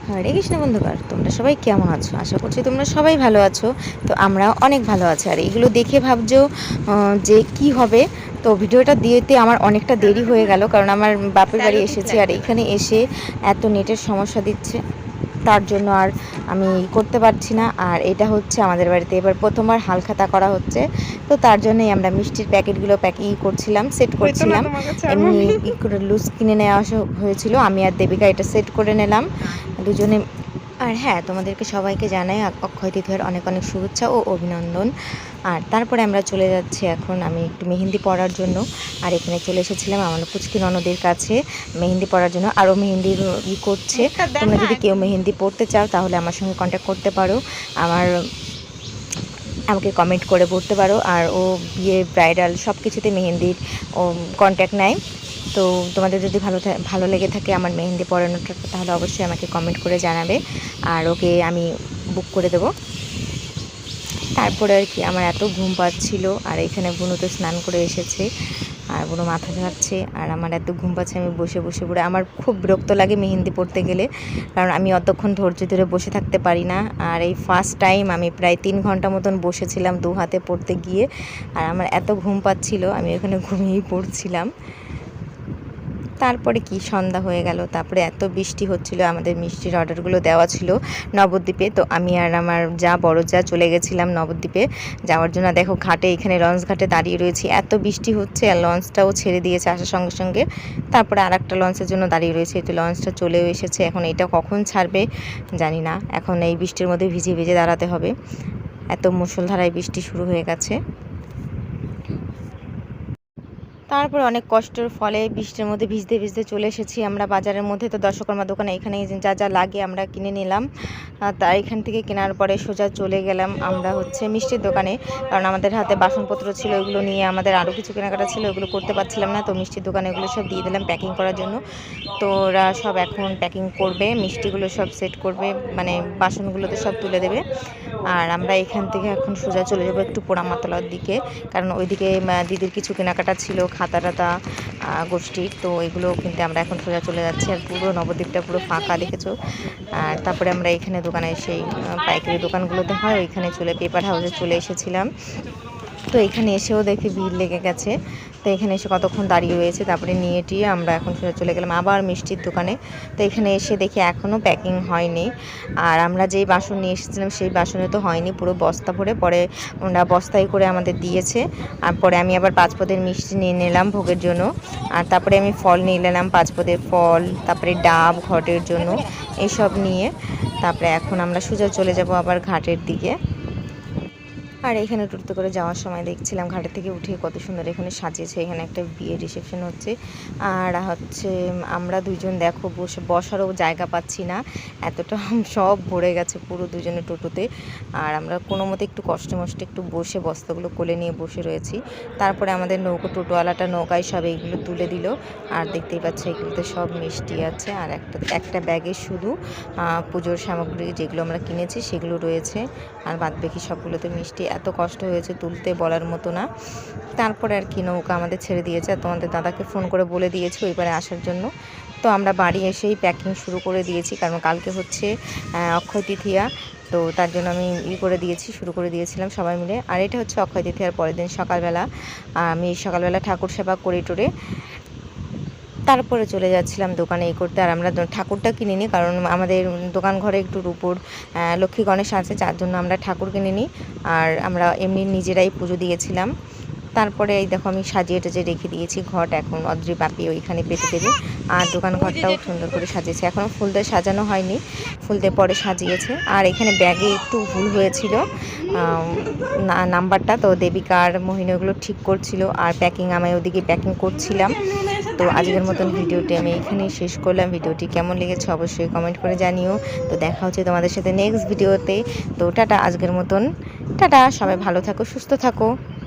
হরে কৃষ্ণ বন্ধুগণ, তোমরা সবাই কেমন আছো? আশা করছি তোমরা সবাই ভালো আছো। তো আমরাও অনেক ভালো আছি। আর এগুলো দেখে ভাবছো যে কি হবে। তো ভিডিওটা দিতে আমার অনেকটা দেরি হয়ে গেল, কারণ আমার বাপের বাড়ি এসেছি আর এখানে এসে এত নেটের সমস্যা দিচ্ছে, তার জন্য আর আমি করতে পারছি না। আর এটা হচ্ছে আমাদের বাড়িতে এবার প্রথমবার হালখাতা করা হচ্ছে, তো তার জন্যই আমরা মিষ্টির প্যাকেটগুলো প্যাকিং করছিলাম, সেট করছিলাম। এমনি করে লুজ কিনে নেওয়া হয়েছিল, আমি আর দেবিকা এটা সেট করে নিলাম দুজনে। আর হ্যাঁ, তোমাদেরকে সবাইকে জানাই অক্ষয় তৃতীয়ার অনেক অনেক শুভেচ্ছা ও অভিনন্দন। আর তারপরে আমরা চলে যাচ্ছি এখন আমি একটু মেহেন্দি পরার জন্য। আর এখানে চলে এসেছিলাম আমার পুচকি ননদের কাছে মেহেন্দি পরার জন্য। আরও মেহেন্দির করছে। তোমরা যদি কেউ মেহেন্দি পরতে চাও তাহলে আমার সঙ্গে কন্ট্যাক্ট করতে পারো, আমাকে কমেন্ট করে পড়তে পারো। আর ও বিয়ে ব্রাইডাল সব কিছুতে মেহেন্দির ও কন্ট্যাক্ট নেয়। তো তোমাদের যদি ভালো লেগে থাকে আমার মেহেন্দি পরানোটা, তাহলে অবশ্যই আমাকে কমেন্ট করে জানাবে, আর ওকে আমি বুক করে দেবো। তারপরে আর কি আমার এত ঘুম পাচ্ছিল, আর এখানে বুনু তো স্নান করে এসেছে আর বুনু মাথা ঝাড়ছে, আর আমার এত ঘুম পাচ্ছে আমি বসে বসে পড়ে। আমার খুব বিরক্ত লাগে মেহেন্দি পড়তে গেলে, কারণ আমি অতক্ষণ ধৈর্য ধরে বসে থাকতে পারি না। আর এই ফার্স্ট টাইম আমি প্রায় 3 ঘন্টা মতন বসেছিলাম দু হাতে পড়তে গিয়ে, আর আমার এত ঘুম পাচ্ছিল আমি ওখানে ঘুমিয়েই পড়ছিলাম। তারপরে কি সন্ধ্যা হয়ে গেল, তারপরে এত বৃষ্টি হচ্ছিল, আমাদের মিষ্টির অর্ডারগুলো দেওয়া ছিল নবদ্বীপে। তো আমি আর আমার বড় যা চলে গেছিলাম নবদ্বীপে যাওয়ার জন্য। দেখো ঘাটে, এখানে লঞ্চ ঘাটে দাঁড়িয়ে রয়েছি, এত বৃষ্টি হচ্ছে আর লঞ্চটাও ছেড়ে দিয়েছে আসার সঙ্গে সঙ্গে। তারপরে আর একটা লঞ্চের জন্য দাঁড়িয়ে রয়েছে, তো লঞ্চটা চলেও এসেছে। এখন এটা কখন ছাড়বে জানি না, এখন এই বৃষ্টির মধ্যে ভিজে ভিজে দাঁড়াতে হবে, এত মুষলধারায় বৃষ্টি শুরু হয়ে গেছে। তারপর অনেক কষ্টের ফলে বৃষ্টির মধ্যে ভিজতে ভিজতে চলে এসেছি আমরা বাজারের মধ্যে। তো দর্শকর্মা দোকানে এখানে যা যা লাগে আমরা কিনে নিলাম। তার এখান থেকে কেনার পরে সোজা চলে গেলাম আমরা হচ্ছে মিষ্টির দোকানে, কারণ আমাদের হাতে বাসনপত্র ছিল, ওইগুলো নিয়ে আমাদের আরও কিছু কেনাকাটা ছিল, ওগুলো করতে পারছিলাম না। তো মিষ্টির দোকানে ওগুলো সব দিয়ে দিলাম প্যাকিং করার জন্য। তো ওরা সব এখন প্যাকিং করবে, মিষ্টিগুলো সব সেট করবে, মানে বাসনগুলোতে সব তুলে দেবে। আর আমরা এখান থেকে এখন সোজা চলে যাবো একটু পোড়ামাতলার দিকে, কারণ ওইদিকে দিদির কিছু কেনাকাটা ছিল, খাতা টাতা গোষ্ঠীর, তো এগুলো কিনতে আমরা এখন সোজা চলে যাচ্ছি। আর পুরো নবদ্বীপটা পুরো ফাঁকা দেখেছো। আর তারপরে আমরা এখানে দোকানে সেই পাইকারি দোকানগুলোতে হয় ওইখানে পেপার হাউসে চলে এসেছিলাম। তো এখানে এসেও দেখি ভিড় লেগে গেছে, তো এখানে এসে কতক্ষণ দাঁড়িয়ে রয়েছে, তারপরে নিয়ে টিয়ে আমরা এখন চলে গেলাম আবার মিষ্টির দোকানে। তো এখানে এসে দেখি এখনও প্যাকিং হয়নি, আর আমরা যেই বাসন নিয়ে এসেছিলাম সেই বাসনে তো হয়নি, পুরো বস্তা ভরে পরে ওরা বস্তায় করে আমাদের দিয়েছে। আর পরে আমি আবার 5 পদের মিষ্টি নিয়ে নিলাম ভোগের জন্য, আর তারপরে আমি ফল নিয়ে নিলাম 5 পদের ফল, তারপরে ডাব ঘটের জন্য, এইসব নিয়ে তারপরে এখন আমরা সোজা চলে যাব আবার ঘাটের দিকে। আর এখানে টুরতে করে যাওয়ার সময় দেখছিলাম ঘাটের থেকে উঠে কত সুন্দর এখানে সাজিয়েছে, এখানে একটা বিয়ে রিসেপশন হচ্ছে। আর হচ্ছে আমরা দুজন দেখো বসারও জায়গা পাচ্ছি না, এতটা সব ভরে গেছে পুরো দুজনে টোটোতে। আর আমরা কোনো মতে একটু কষ্টে মষ্টে একটু বসে বস্তাগুলো কোলে নিয়ে বসে রয়েছি। তারপরে আমাদের টোটোওয়ালাটা নৌকায় সব এইগুলো তুলে দিল। আর দেখতেই পাচ্ছি এগুলোতে সব মিষ্টি আছে, আর একটা ব্যাগে শুধু পুজোর সামগ্রী যেগুলো আমরা কিনেছি সেগুলো রয়েছে, আর বাদবাকি সবগুলোতে মিষ্টি। এত কষ্ট হয়েছে তুলতে বলার মতো না। তারপরে আর কি নৌকা আমাদের ছেড়ে দিয়েছে, আর তোমাদের দাদাকে ফোন করে বলে দিয়েছে ওইবারে আসার জন্য। তো আমরা বাড়ি এসেই প্যাকিং শুরু করে দিয়েছি, কারণ কালকে হচ্ছে অক্ষয় তৃতীয়া, তো তার জন্য আমি শুরু করে দিয়েছিলাম সবাই মিলে। আর এটা হচ্ছে অক্ষয় তৃতীয়ার পরের দিন সকালবেলা, আমি সকালবেলা ঠাকুর সেবা করে টোরে তারপরে চলে যাচ্ছিলাম দোকানে করতে। আর আমরা ঠাকুরটা কিনিনি, কারণ আমাদের দোকান ঘরে একটু রূপোর লক্ষ্মী গণেশ আছে, যার জন্য আমরা ঠাকুর কিনিনি, আর আমরা এমনি নিজেরাই পুজো দিয়েছিলাম। তারপরে এই দেখো আমি সাজিয়ে টাজিয়ে রেখে দিয়েছি ঘট, এখন অদ্রি বাপি ওইখানে পেতে দেবে। আর দোকান ঘরটাও সুন্দর করে সাজিয়েছে, এখনও ফুল দিয়ে সাজানো হয়নি, ফুল দিয়ে পরে সাজিয়েছে। আর এখানে ব্যাগে একটু ভুল হয়েছিল নাম্বারটা, তো দেবিকার মোহিনী ওগুলো ঠিক করছিল, আর প্যাকিং আমি ওদিকে প্যাকিং করছিলাম। তো আজকের মতন ভিডিওটি আমি এখানেই শেষ করলাম। ভিডিওটি কেমন লেগেছে অবশ্যই কমেন্ট করে জানিও। তো দেখা হচ্ছে তোমাদের সাথে নেক্সট ভিডিওতে। তো টাটা, আজকের মতন টাটা, সবাই ভালো থাকো, সুস্থ থাকো।